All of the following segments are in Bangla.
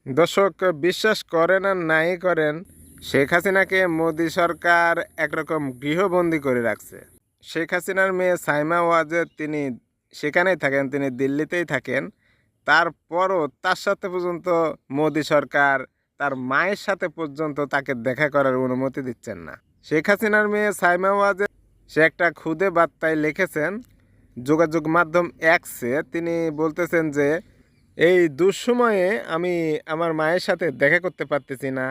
দর্শক, বিশ্বাস করেন আর নাই করেন, শেখ হাসিনাকে মোদি সরকার একরকম গৃহবন্দী করে রাখছে। শেখ হাসিনার মেয়ে সাইমা ওয়াজেদ তিনি সেখানেই থাকেন, তিনি দিল্লিতেই থাকেন। তারপরও তার সাথে পর্যন্ত মোদি সরকার তার মায়ের সাথে পর্যন্ত তাকে দেখা করার অনুমতি দিচ্ছেন না। শেখ হাসিনার মেয়ে সাইমা ওয়াজেদ সে একটা খুদে বার্তায় লিখেছেন যোগাযোগ মাধ্যম এক্সে। তিনি বলতেছেন যে এই দুঃসময়ে আমি আমার মায়ের সাথে দেখা করতে পারতেছি না,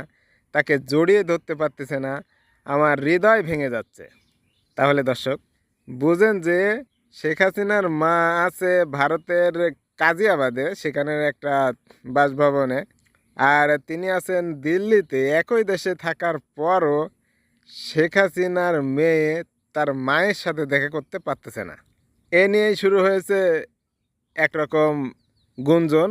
তাকে জড়িয়ে ধরতে পারতেছে না, আমার হৃদয় ভেঙে যাচ্ছে। তাহলে দর্শক বুঝেন যে শেখ হাসিনার মা আছে ভারতের কাজিয়াবাদে, সেখানের একটা বাসভবনে, আর তিনি আছেন দিল্লিতে। একই দেশে থাকার পরও শেখ হাসিনার মেয়ে তার মায়ের সাথে দেখা করতে পারতেছে না। এ নিয়েই শুরু হয়েছে একরকম গুঞ্জন।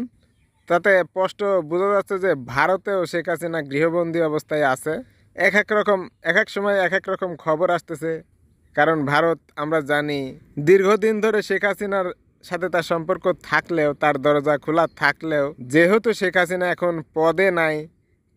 তাতে স্পষ্ট বোঝা যাচ্ছে যে ভারতেও শেখ হাসিনা গৃহবন্দী অবস্থায় আছে। এক এক রকম এক এক সময় এক এক রকম খবর আসতেছে। কারণ ভারত আমরা জানি দীর্ঘদিন ধরে শেখ হাসিনার সাথে তার সম্পর্ক থাকলেও, তার দরজা খোলা থাকলেও, যেহেতু শেখ হাসিনা এখন পদে নাই,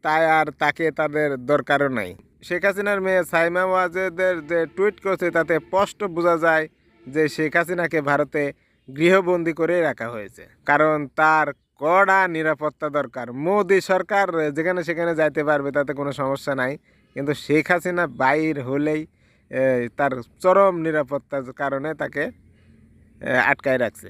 তাই আর তাকে তাদের দরকারও নাই। শেখ হাসিনার মেয়ে সাইমা ওয়াজেদের যে টুইট করছে তাতে স্পষ্ট বোঝা যায় যে শেখ হাসিনাকে ভারতে গৃহবন্দী করে রাখা হয়েছে। কারণ তার কড়া নিরাপত্তা দরকার। মোদি সরকার যেখানে সেখানে যাইতে পারবে, তাতে কোনো সমস্যা নাই, কিন্তু শেখ হাসিনা বাইর হলেই তার চরম নিরাপত্তার কারণে তাকে আটকায় রাখছে।